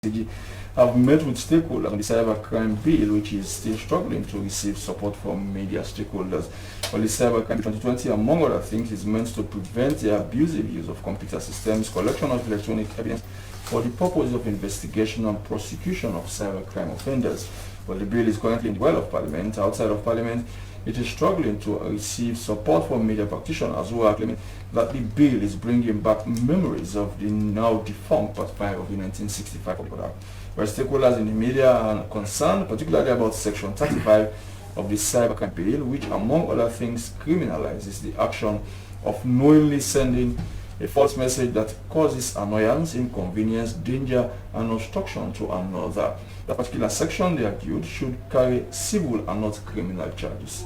have met with stakeholders on the cybercrime bill, which is still struggling to receive support from media stakeholders. Well, the cybercrime 2020, among other things, is meant to prevent the abusive use of computer systems, collection of electronic evidence for the purpose of investigation and prosecution of cybercrime offenders. Well, the bill is currently in the well of Parliament. Outside of Parliament, it is struggling to receive support from media practitioners who are claiming that the bill is bringing back memories of the now defunct Part 5 of the 1965 Public Order Act. Where stakeholders in the media are concerned particularly about Section 35 of the Cybercrime Bill, which among other things criminalizes the action of knowingly sending a false message that causes annoyance, inconvenience, danger and obstruction to another. That particular section, they argued, should carry civil and not criminal charges.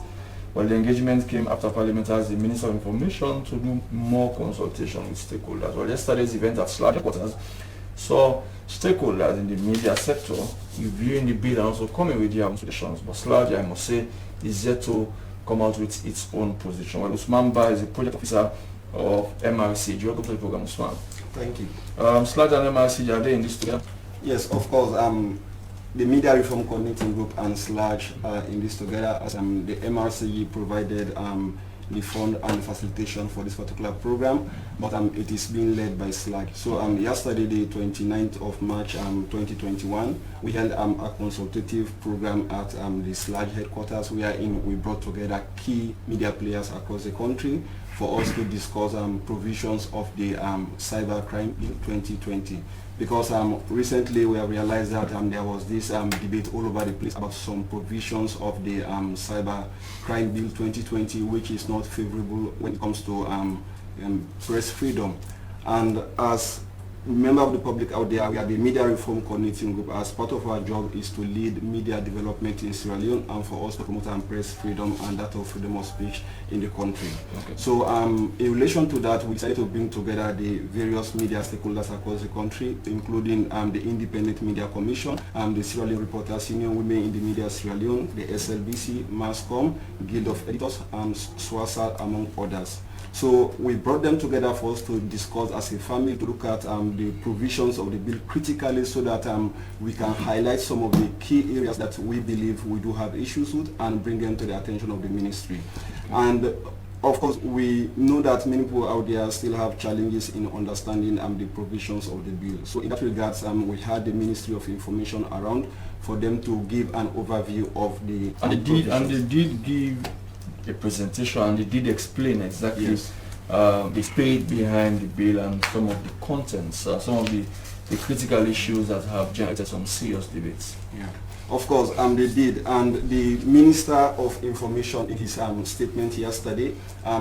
Well, the engagement came after Parliament asked the Minister of Information to do more consultation with stakeholders. Well, yesterday's event at SLAG headquarters saw stakeholders in the media sector reviewing the bill and also coming with their suggestions. But SLAG, I must say, is yet to come out with its own position. Well, Usman Ba is a project officer of MRC. Welcome to the program, Usman. Thank you. SLAG and MRC, are they in this together? Yes, of course. The Media Reform Coordinating Group and SLAG are in this together, as the MRC provided the fund and facilitation for this particular program, but it is being led by SLAG. So yesterday, the 29th of March 2021, we held a consultative program at the SLAG headquarters, wherein we brought together key media players across the country for us to discuss provisions of the Cybercrime Bill 2020. Because recently we have realized that there was this debate all over the place about some provisions of the Cybercrime Bill 2020, which is not favorable when it comes to press freedom. And as member of the public out there, we are the Media Reform Coordinating Group. As part of our job is to lead media development in Sierra Leone and for us to promote press freedom and that of freedom of speech in the country. Okay. So in relation to that, we decided to bring together the various media stakeholders across the country, including the Independent Media Commission, the Sierra Leone Reporters Union, Women in the Media Sierra Leone, the SLBC, Mascom, Guild of Editors, and SWASA, among others. So we brought them together for us to discuss as a family, to look at the provisions of the bill critically so that we can highlight some of the key areas that we believe we do have issues with and bring them to the attention of the ministry. And of course, we know that many people out there still have challenges in understanding the provisions of the bill. So in that regards, we had the Ministry of Information around for them to give an overview of the and they did give a presentation and they did explain exactly the spirit behind the bill and some of the contents, some of the critical issues that have generated some serious debates. Yeah. Of course, they did, and the Minister of Information in his statement yesterday,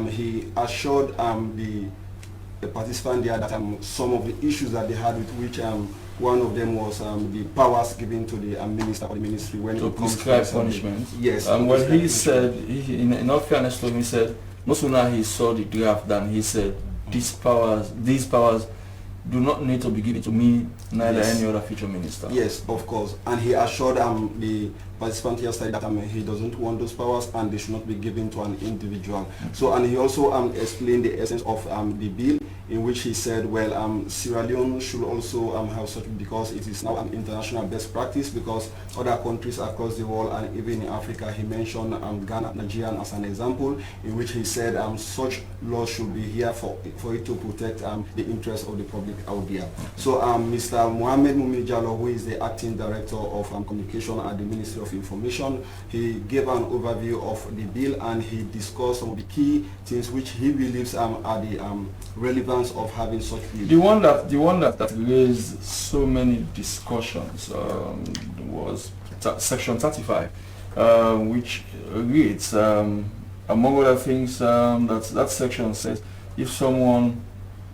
he assured the participants there that some of the issues that they had with which one of them was the powers given to the minister or the ministry when to it comes prescribe to punishment. Yes. Well, he said, in all fairness to him, he said, no sooner he saw the draft than he said, these powers do not need to be given to me, neither any other future minister. Yes, of course. And he assured the participant yesterday that he doesn't want those powers and they should not be given to an individual. So, and he also explained the essence of the bill, in which he said, well, Sierra Leone should also have such, because it is now an international best practice, because other countries across the world and even in Africa, he mentioned Ghana, Nigeria as an example, in which he said such laws should be here for it to protect the interests of the public out there. So Mr. Mohamed Mumi Jallo, who is the acting director of communication at the Ministry of Information, he gave an overview of the bill and he discussed some of the key things which he believes are the relevance of having such bill. The one that raised so many discussions was Section 35, which reads, among other things, that section says, if someone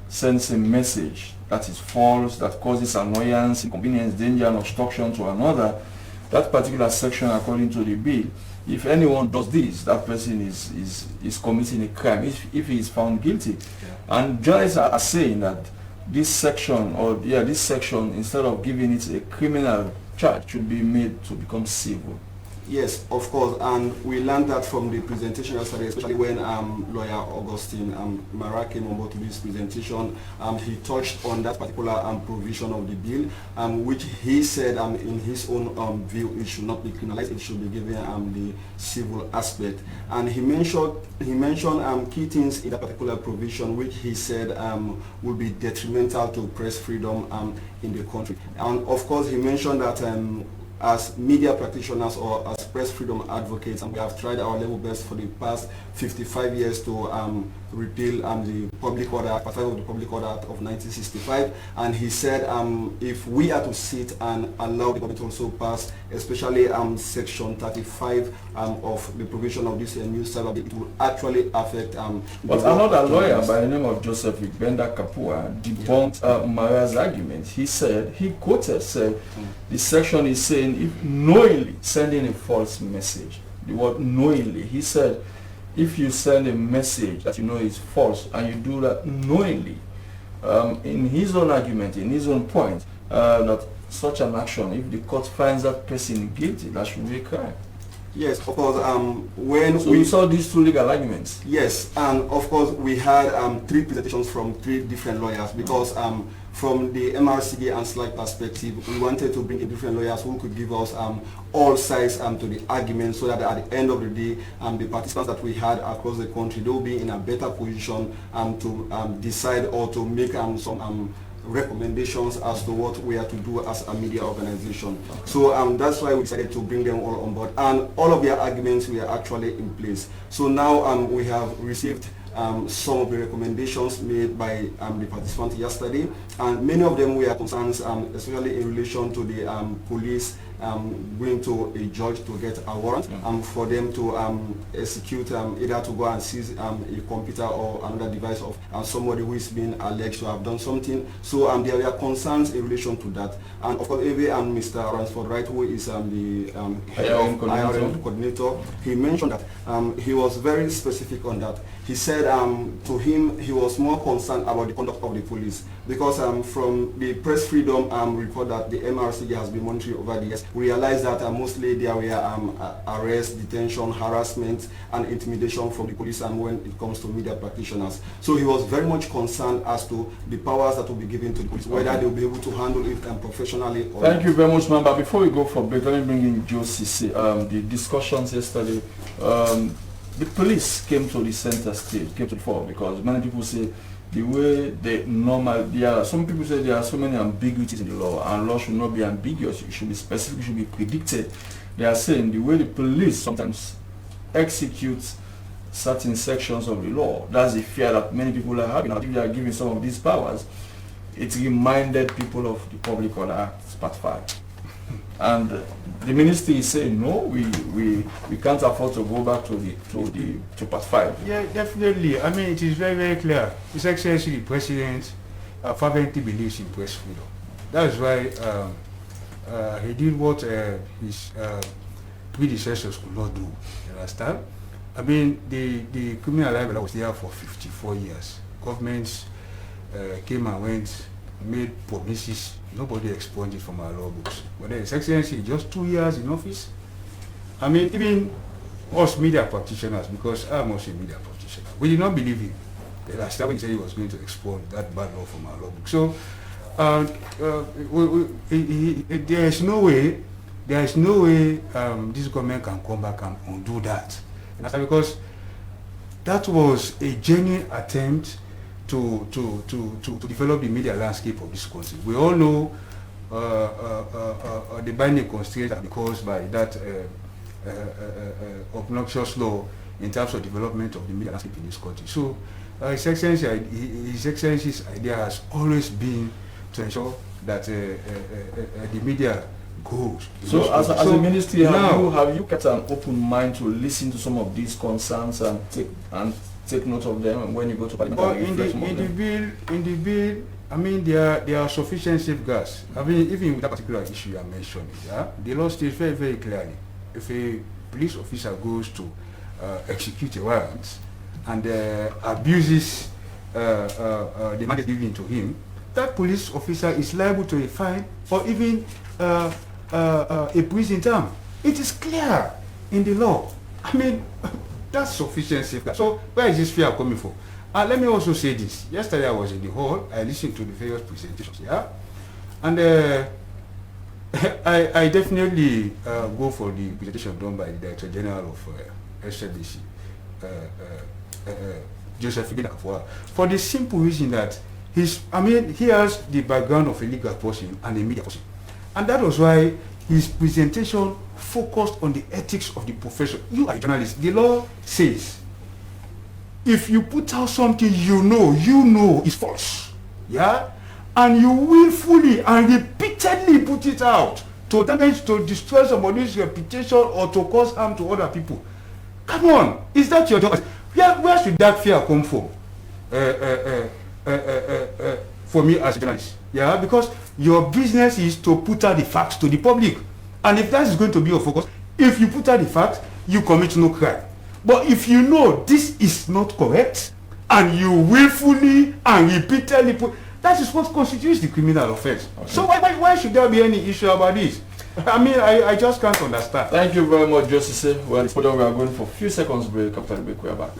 sends a message that is false, that causes annoyance, inconvenience, danger, and obstruction to another, that particular section, according to the bill, if anyone does this, that person is committing a crime if he is found guilty. Yeah. And journalists are saying that this section, instead of giving it a criminal charge, should be made to become civil. Yes, of course, and we learned that from the presentation yesterday, especially when lawyer Augustine Mara came on board to this presentation. He touched on that particular provision of the bill, which he said in his own view it should not be criminalized, it should be given the civil aspect. And he mentioned key things in that particular provision, which he said will be detrimental to press freedom in the country. And of course, he mentioned that as media practitioners or as press freedom advocates, and we have tried our level best for the past 55 years to repeal the Public Order, Part 5 of the Public Order Act of 1965. And he said if we are to sit and allow the government to also pass, especially Section 35 of the provision of this new cyber bill, it will actually affect but another lawyer by the name of Joseph Igbenda Kapua debunked Mara's argument. He quoted, the section is saying if knowingly sending a false message. The word knowingly, he said, if you send a message that you know is false and you do that knowingly, in his own argument, in his own point, that such an action, if the court finds that person guilty, that should be a crime. Yes, of course. When so we saw these two legal arguments. Yes, and of course we had 3 presentations from 3 different lawyers, because from the MRCG and SLAC perspective, we wanted to bring in different lawyers who could give us all sides to the argument, so that at the end of the day, the participants that we had across the country, they will be in a better position to decide or to make some recommendations as to what we are to do as a media organization. So that's why we decided to bring them all on board, and all of their arguments were actually in place. So now we have received some of the recommendations made by the participants yesterday, and many of them were concerns, especially in relation to the police going to a judge to get a warrant for them to execute, either to go and seize a computer or another device of somebody who is being alleged to have done something. So there were concerns in relation to that. And of course, even Mr. Ransford Wright, who is the IRM coordinator, he mentioned that he was very specific on that. He said to him he was more concerned about the conduct of the police, because from the press freedom report that the MRCG has been monitoring over the years, we realized that mostly there were arrests, detention, harassment, and intimidation from the police, and when it comes to media practitioners. So he was very much concerned as to the powers that will be given to the police, whether they will be able to handle it professionally. Or Thank you very much, man. But before we go for break, let me bring in Joe Sisi. The discussions yesterday, the police came to the center stage, came to the fore, because many people say the way they some people say there are so many ambiguities in the law, and law should not be ambiguous, it should be specific, it should be predicted. They are saying the way the police sometimes execute certain sections of the law, that's the fear that many people are having. If they are giving some of these powers, it reminded people of the Public Order Act Part 5. And the ministry is saying no, we can't afford to go back to Part 5. Yeah, definitely. I mean, it is very, very clear. His Excellency the President fervently believes in press freedom. That is why he did what his predecessors could not do. You understand? I mean, the criminal libel was there for 54 years. Governments came and went, made promises. Nobody expunged it from our law books. But then His Excellency, just 2 years in office. I mean, even us media practitioners, because I'm also a media practitioner, we did not believe him. The last time he said he was going to expunge that bad law from our law book. So there is no way this government can come back and undo that. Because that was a genuine attempt to develop the media landscape of this country. We all know the binding constraints are caused by that obnoxious law in terms of development of the media landscape in this country. So His Excellency's idea has always been to ensure that the media goes. So as a ministry, have you kept an open mind to listen to some of these concerns and take note of them when you go to Parliament? Well, in the bill, I mean, there are sufficient safeguards. I mean, even with that particular issue you are mentioning, the law states very, very clearly, if a police officer goes to execute a warrant and abuses the mandate given to him, that police officer is liable to a fine or even a prison term. It is clear. in the law. I mean, that's sufficient safeguard. So where is this fear coming from? And let me also say this. Yesterday I was in the hall. I listened to the various presentations. Yeah, and I definitely go for the presentation done by the Director General of SLDC, Joseph Iginafor, for the simple reason that he has the background of a legal person and a media person, and that was why his presentation focused on the ethics of the profession. You are a journalist. The law says if you put out something you know is false, yeah, and you willfully and repeatedly put it out to damage, to destroy somebody's reputation or to cause harm to other people, come on, is that your job? Where should that fear come from? For me as a journalist, yeah, because your business is to put out the facts to the public, and if that is going to be your focus, if you put out the facts, you commit no crime. But if you know this is not correct and you willfully and repeatedly put, that is what constitutes the criminal offense. Okay. So why should there be any issue about this? I mean, I just can't understand. Thank you very much, Justice. Well, we are going for a few seconds break. After the break, we are back.